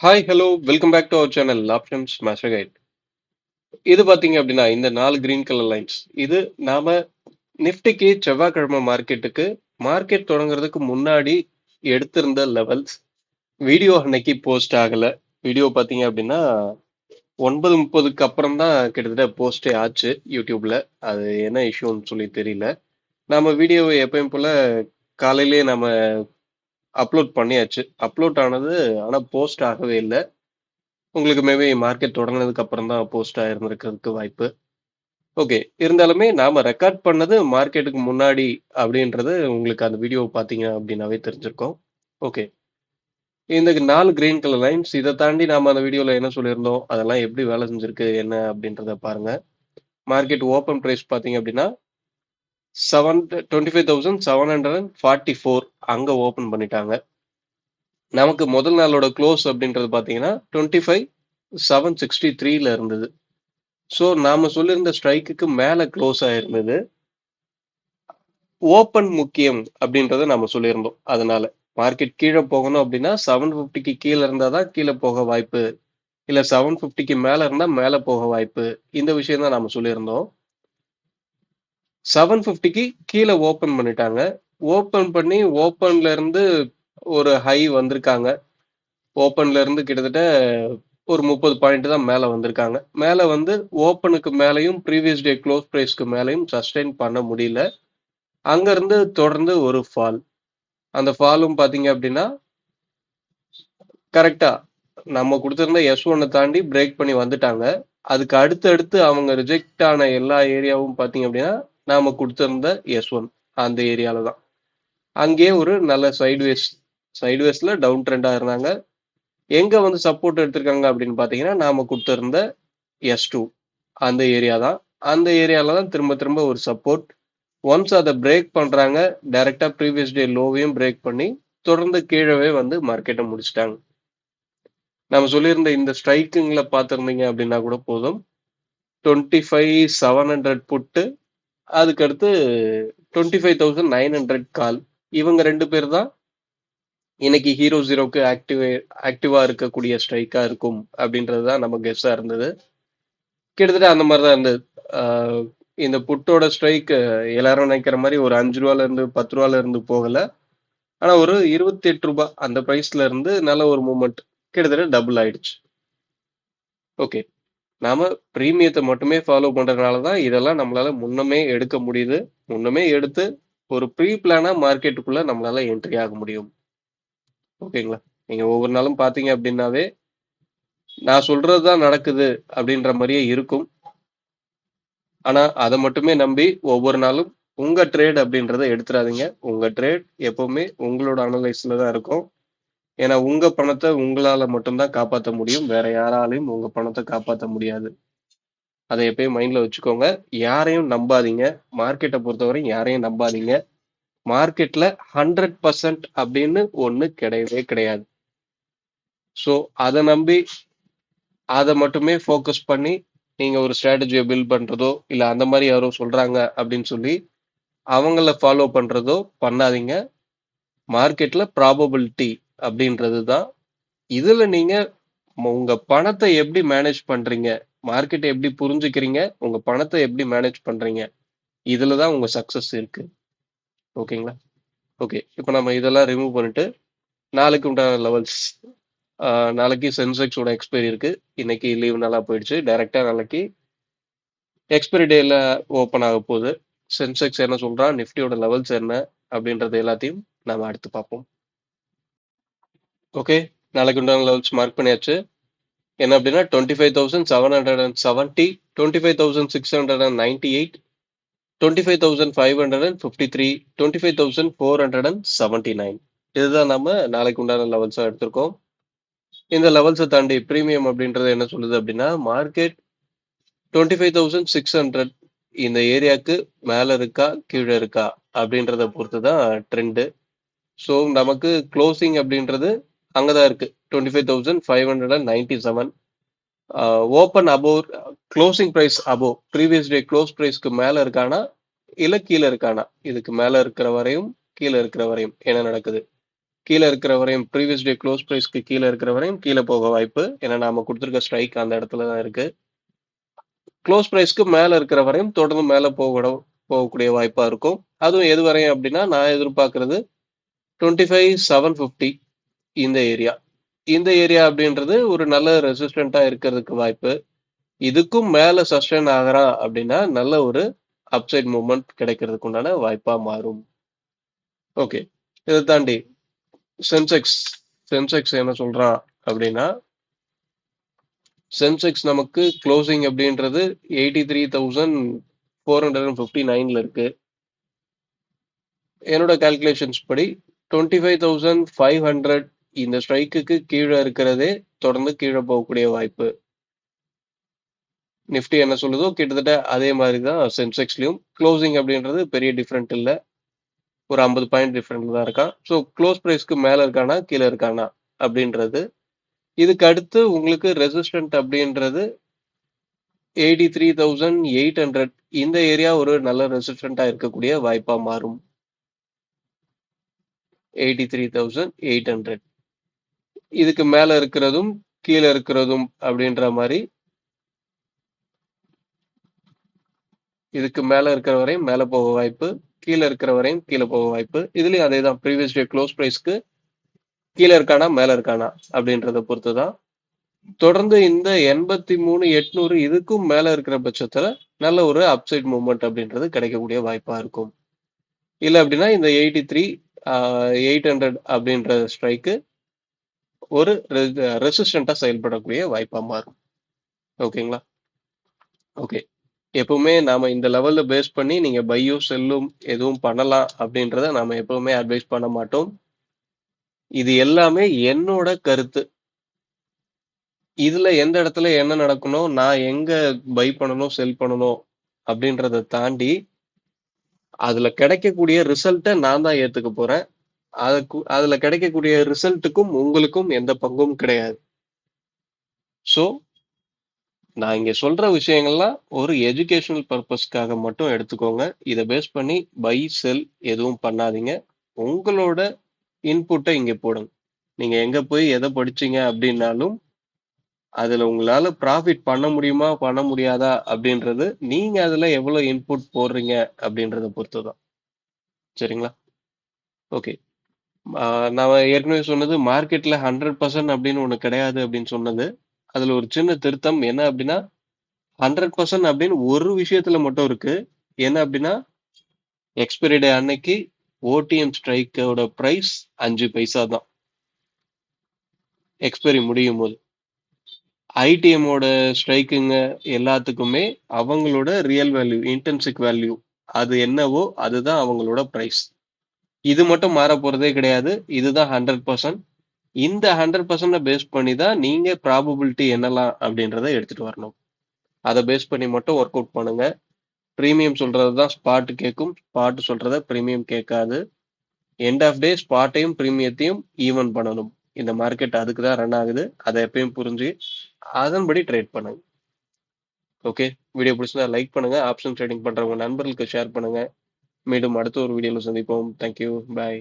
Hi hello welcome back to our channel options master guide. இது பார்த்தீங்க அப்படின்னா இந்த 4 கிரீன் கலர் லைன்ஸ் இது நாம நிஃப்டிக்கு செவ்வாய்க்கிழமை மார்க்கெட் தொடங்குறதுக்கு முன்னாடி எடுத்திருந்த லெவல்ஸ். வீடியோ அன்னைக்கு போஸ்ட் ஆகல. வீடியோ பார்த்தீங்க அப்படின்னா 9:30க்கு அப்புறம் தான் கிட்டத்தட்ட போஸ்டே ஆச்சு யூடியூப்ல. அது என்ன இஷ்யூன்னு சொல்லி தெரியல. நம்ம வீடியோவை எப்பயும் போல காலையிலேயே நம்ம அப்லோட் பண்ணியாச்சு. அப்லோட் ஆனது ஆனால் போஸ்ட் ஆகவே இல்லை. உங்களுக்கு மேபி மார்க்கெட் தொடங்கினதுக்கு அப்புறம் தான் போஸ்ட் ஆயிருந்திருக்கிறதுக்கு வாய்ப்பு. ஓகே. இருந்தாலுமே நாம ரெக்கார்ட் பண்ணது மார்க்கெட்டுக்கு முன்னாடி அப்படின்றது உங்களுக்கு அந்த வீடியோ பார்த்தீங்க அப்படின்னாவே தெரிஞ்சிருக்கும். ஓகே. இந்த 4 கிரீன் கலர் லைன்ஸ் இதை தாண்டி நாம அந்த வீடியோல என்ன சொல்லியிருந்தோம், அதெல்லாம் எப்படி வேலை செஞ்சிருக்கு என்ன அப்படின்றத பாருங்க. மார்க்கெட் ஓப்பன் பிரைஸ் பார்த்தீங்க அப்படின்னா 25,744 அங்க ஓபன் பண்ணிட்டாங்க. நமக்கு முதல் நாளோட க்ளோஸ் அப்படின்றது பார்த்தீங்கன்னா 25,763ல இருந்தது. ஸோ நாம சொல்லியிருந்த ஸ்ட்ரைக்குக்கு மேல க்ளோஸ் ஆயிருந்தது. ஓப்பன் முக்கியம் அப்படின்றத நாம சொல்லியிருந்தோம். அதனால மார்க்கெட் கீழே போகணும் அப்படின்னா 750க்கு கீழே இருந்தா தான் கீழே போக வாய்ப்பு. இல்ல 750க்கு மேல இருந்தா மேல போக வாய்ப்பு. இந்த விஷயம் தான் நாம சொல்லியிருந்தோம். 750க்கு கீழே ஓப்பன் பண்ணிட்டாங்க. ஓப்பன் பண்ணி ஓப்பன்ல இருந்து ஒரு ஹை வந்திருக்காங்க. ஓப்பன்ல இருந்து கிட்டத்தட்ட ஒரு 30 பாயிண்ட் தான் மேல வந்திருக்காங்க. மேல வந்து ஓப்பனுக்கு மேலையும் ப்ரீவியஸ் டே க்ளோஸ் பிரைஸ்க்கு மேலையும் சஸ்டெயின் பண்ண முடியல. அங்க இருந்து தொடர்ந்து ஒரு ஃபால். அந்த ஃபாலும் பாத்தீங்க அப்படின்னா கரெக்டா நம்ம கொடுத்திருந்த S1 தாண்டி பிரேக் பண்ணி வந்துட்டாங்க. அதுக்கு அடுத்து அவங்க ரிஜெக்ட் ஆன எல்லா ஏரியாவும் பாத்தீங்க அப்படின்னா நாம கொடுத்திருந்த S1 அந்த ஏரியால தான். அங்கேயே ஒரு நல்ல சைட்வேஸ்ல டவுன் ட்ரெண்டா இருந்தாங்க. எங்க வந்து சப்போர்ட் எடுத்திருக்காங்க அப்படின்னு பாத்தீங்கன்னா நாம கொடுத்திருந்த S2 அந்த ஏரியா தான். அந்த ஏரியால தான் திரும்ப திரும்ப ஒரு சப்போர்ட். ஒன்ஸ் அதை பிரேக் பண்றாங்க, டைரக்டா ப்ரீவியஸ் டே லோவையும் பிரேக் பண்ணி தொடர்ந்து கீழவே வந்து மார்க்கெட்டை முடிச்சிட்டாங்க. நம்ம சொல்லியிருந்த இந்த ஸ்ட்ரைக்குங்களை பார்த்துருந்தீங்க அப்படின்னா கூட போதும். 25,700 புட்டு, அதுக்கடுத்து 25,900 கால். இவங்க 2 பேர் தான் இன்னைக்கு ஹீரோ ஜீரோக்கு ஆக்டிவா இருக்கக்கூடிய ஸ்ட்ரைக்கா இருக்கும் அப்படின்றது தான் நம்ம கெஸ்ஸா இருந்தது. கிட்டத்தட்ட அந்த மாதிரி தான் இருந்தது. இந்த புட்டோட ஸ்ட்ரைக் எல்லாரும் நினைக்கிற மாதிரி ஒரு 5 ரூபால இருந்து 10 ரூபால இருந்து போகல. ஆனா ஒரு 28 ரூபாய் அந்த பிரைஸ்ல இருந்து நல்ல ஒரு மூவ்மெண்ட் கிட்டத்தட்ட டபுள் ஆயிடுச்சு. ஓகே. நாம பிரீமியத்தை மட்டுமே ஃபாலோ பண்றதுனால தான் இதெல்லாம் நம்மளால முன்னமே எடுக்க முடியுது. முன்னமே எடுத்து ஒரு ப்ரீ பிளானா மார்க்கெட்டுக்குள்ள நம்மளால என்ட்ரி ஆக முடியும். ஓகேங்களா? நீங்க ஒவ்வொரு நாளும் பாத்தீங்க அப்படின்னாவே நான் சொல்றதுதான் நடக்குது அப்படின்ற மாதிரியே இருக்கும். ஆனா அதை மட்டுமே நம்பி ஒவ்வொரு நாளும் உங்க ட்ரேட் அப்படின்றத எடுத்துறாதீங்க. உங்க ட்ரேட் எப்பவுமே உங்களோட அனலைஸ்ல தான் இருக்கும். ஏன்னா உங்க பணத்தை உங்களால மட்டும்தான் காப்பாற்ற முடியும். வேற யாராலையும் உங்க பணத்தை காப்பாற்ற முடியாது. அதை எப்பயும் மைண்ட்ல வச்சுக்கோங்க. யாரையும் நம்பாதீங்க. மார்க்கெட்டை பொறுத்தவரை யாரையும் நம்பாதீங்க. மார்க்கெட்ல 100% அப்படின்னு ஒண்ணு கிடையவே கிடையாது. ஸோ அதை நம்பி அதை மட்டுமே ஃபோக்கஸ் பண்ணி நீங்க ஒரு ஸ்ட்ராட்டஜியை பில்ட் பண்றதோ இல்ல அந்த மாதிரி யாரோ சொல்றாங்க அப்படின்னு சொல்லி அவங்கள ஃபாலோ பண்றதோ பண்ணாதீங்க. மார்க்கெட்ல ப்ராபபிலிட்டி அப்படின்றது தான். இதுல நீங்க உங்க பணத்தை எப்படி மேனேஜ் பண்றீங்க, மார்க்கெட்டை எப்படி புரிஞ்சுக்கிறீங்க, உங்க பணத்தை எப்படி மேனேஜ் பண்றீங்க, இதுலதான் உங்க சக்சஸ் இருக்கு. ஓகேங்களா? ஓகே. இப்போ நம்ம இதெல்லாம் ரிமூவ் பண்ணிட்டு நாளைக்கு உண்டான லெவல்ஸ். நாளைக்கு சென்செக்ஸோட எக்ஸ்பைரி இருக்கு. இன்னைக்கு லீவ் நல்லா போயிடுச்சு. டைரக்டா நாளைக்கு எக்ஸ்பைரி டேல ஓப்பன் ஆக போகுது. சென்செக்ஸ் என்ன சொல்றான், நிஃப்டியோட லெவல்ஸ் என்ன அப்படின்றது எல்லாத்தையும் நாம அடுத்து பார்ப்போம். ஓகே. நாளைக்கு உண்டான லெவல்ஸ் மார்க் பண்ணியாச்சு. என்ன அப்படின்னா 25,770, 25,698, 25,553, 25,479. இதுதான் நம்ம நாளைக்கு உண்டான லெவல்ஸா எடுத்திருக்கோம். இந்த லெவல்ஸை தாண்டி பிரீமியம் அப்படின்றது என்ன சொல்லுது அப்படின்னா மார்க்கெட் 25,600 இந்த ஏரியாவுக்கு மேல இருக்கா கீழே இருக்கா அப்படின்றத பொறுத்து தான் ட்ரெண்டு. ஸோ நமக்கு க்ளோசிங் அப்படின்றது அங்கதான் இருக்கு. 25,597. Open above, closing price above previous day close பிரைஸ்க்கு மேல இருக்கானா இல்ல கீழே இருக்கானா, இதுக்கு மேல இருக்கிற வரையும் கீழே இருக்கிற வரையும் என்ன நடக்குது, கீழே இருக்கிற வரையும் ப்ரீவியஸ் டே க்ளோஸ் ப்ரைஸ்க்கு கீழே இருக்கிற வரையும் கீழே போக வாய்ப்பு. ஏன்னா நாம கொடுத்துருக்க ஸ்ட்ரைக் அந்த இடத்துல தான் இருக்கு. க்ளோஸ் ப்ரைஸ்க்கு மேல இருக்கிற வரையும் தொடர்ந்து மேல போகக்கூடிய வாய்ப்பா இருக்கும். அதுவும் எது வரையும் அப்படின்னா நான் எதிர்பார்க்கறது 25,750 இந்த ஏரியா. இந்த ஏரியா அப்படின்றது ஒரு நல்ல ரெசிஸ்டண்டா இருக்கிறதுக்கு வாய்ப்பு. இதுக்கும் மேல சஸ்டெயின் ஆகிறான் அப்படின்னா நல்ல ஒரு அப்சைட் மூவ்மெண்ட் கிடைக்கிறதுக்கு உண்டான வாய்ப்பா மாறும். ஓகே, இதை தாண்டி சென்செக்ஸ் சென்செக்ஸ் என்ன சொல்றான் அப்படின்னா சென்செக்ஸ் நமக்கு க்ளோசிங் அப்படின்றது 83,459 இருக்கு. என்னோட கால்குலேஷன்ஸ் படி 25,500 இந்த ஸ்ட்ரைக்குக்கு கீழே இருக்கிறதே தொடர்ந்து கீழே போகக்கூடிய வாய்ப்பு. நிஃப்டி என்ன சொல்லுதோ கிட்டத்தட்ட அதே மாதிரி தான் சென்செக்ஸ்லயும். க்ளோசிங் அப்படின்றது பெரிய டிஃப்ரெண்ட் இல்லை, ஒரு 50 பாயிண்ட் டிஃப்ரெண்ட் தான் இருக்கான். ஸோ க்ளோஸ் ப்ரைஸ்க்கு மேலே இருக்கானா கீழே இருக்கானா அப்படின்றது. இதுக்கு அடுத்து உங்களுக்கு ரெசிஸ்டன்ட் அப்படின்றது 83,800 இந்த ஏரியா ஒரு நல்ல ரெசிஸ்டண்டா இருக்கக்கூடிய வாய்ப்பா மாறும். 83,800 இதுக்கு மேல இருக்கிறதும் கீழே இருக்கிறதும் அப்படின்ற மாதிரி. இதுக்கு மேல இருக்கிற வரையும் மேல போக வாய்ப்பு, கீழே இருக்கிற வரையும் கீழே போக வாய்ப்பு. இதுலயும் அதே தான், ப்ரீவியஸ் டே க்ளோஸ் ப்ரைஸ்க்கு கீழே இருக்கானா மேல இருக்கானா அப்படின்றத பொறுத்து தான். தொடர்ந்து இந்த 83,800 இதுக்கும் மேல இருக்கிற பட்சத்துல நல்ல ஒரு அப்சைட் மூவ்மெண்ட் அப்படின்றது கிடைக்கக்கூடிய வாய்ப்பா இருக்கும். இல்லை அப்படின்னா இந்த 83,800 அப்படின்ற ஸ்ட்ரைக்கு ஒரு ரெசிஸ்டண்டா செயல்படக்கூடிய வாய்ப்பா மாறும். ஓகேங்களா? ஓகே, எப்பவுமே நாம இந்த லெவல்ல பேஸ் பண்ணி நீங்க பையும் செல்லும் எதுவும் பண்ணலாம் அப்படின்றத நாம எப்பவுமே அட்வைஸ் பண்ண மாட்டோம். இது எல்லாமே என்னோட கருத்து. இதுல எந்த இடத்துல என்ன நடக்கணும், நான் எங்க பை பண்ணணும் செல் பண்ணணும் அப்படின்றத தாண்டி அதுல கிடைக்கக்கூடிய ரிசல்ட்டை நான் தான் ஏத்துக்க போறேன். அதுல கிடைக்கக்கூடிய ரிசல்ட்டுக்கும் உங்களுக்கும் எந்த பங்கும் கிடையாது. ஸோ நான் இங்க சொல்ற விஷயங்கள்லாம் ஒரு எஜுகேஷனல் பர்பஸ்க்காக மட்டும் எடுத்துக்கோங்க. இதை பேஸ் பண்ணி பை செல் எதுவும் பண்ணாதீங்க. உங்களோட இன்புட்டை இங்க போடுங்க. நீங்க எங்க போய் எதை படிச்சீங்க அப்படின்னாலும் அதுல உங்களால ப்ராஃபிட் பண்ண முடியுமா பண்ண முடியாதா அப்படின்றது நீங்க அதுல எவ்வளவு இன்புட் போடுறீங்க அப்படின்றத பொறுத்துதான். சரிங்களா? ஓகே, நான் ஏற்கனவே சொன்னது மார்க்கெட்ல 100% அப்படின்னு ஒண்ணு கிடையாது அப்படின்னு சொன்னது. அதுல ஒரு சின்ன திருத்தம் என்ன அப்படின்னா 100% அப்படின்னு ஒரு விஷயத்துல மட்டும் இருக்கு. என்ன அப்படின்னா எக்ஸ்பைரி டே அன்னைக்கு ஓடிஎம் ஸ்ட்ரைக்கோட பிரைஸ் 5 பைசா தான் எக்ஸ்பைரி முடியும் போது. ஐடிஎம்மோட ஸ்ட்ரைக்குங்க எல்லாத்துக்குமே அவங்களோட ரியல் வேல்யூ இன்டென்சிக் வேல்யூ அது என்னவோ அதுதான் அவங்களோட பிரைஸ். இது மட்டும் மாற போறதே கிடையாது. இதுதான் 100%. இந்த 100% பேஸ் பண்ணி தான் நீங்க ப்ராபபிலிட்டி என்னலாம் அப்படின்றத எடுத்துட்டு வரணும். அதை பேஸ் பண்ணி மட்டும் ஒர்க் அவுட் பண்ணுங்க. ப்ரீமியம் சொல்றது தான் ஸ்பாட் கேட்கும், ஸ்பாட் சொல்றத ப்ரீமியம் கேட்காது. எண்ட் ஆஃப் டே ஸ்பாட்டையும் ப்ரீமியத்தையும் ஈவன் பண்ணணும். இந்த மார்க்கெட் அதுக்கு தான் ரன் ஆகுது. அதை எப்பயும் புரிஞ்சு அதன்படி ட்ரேட் பண்ணுங்க. ஓகே, வீடியோ பிடிச்சிருந்தா லைக் பண்ணுங்க. ஆப்ஷன் ட்ரேடிங் பண்றவங்க நண்பர்களுக்கு ஷேர் பண்ணுங்க. மீண்டும் அடுத்த ஒரு வீடியோல சந்திப்போம். தேங்க்யூ, பாய்.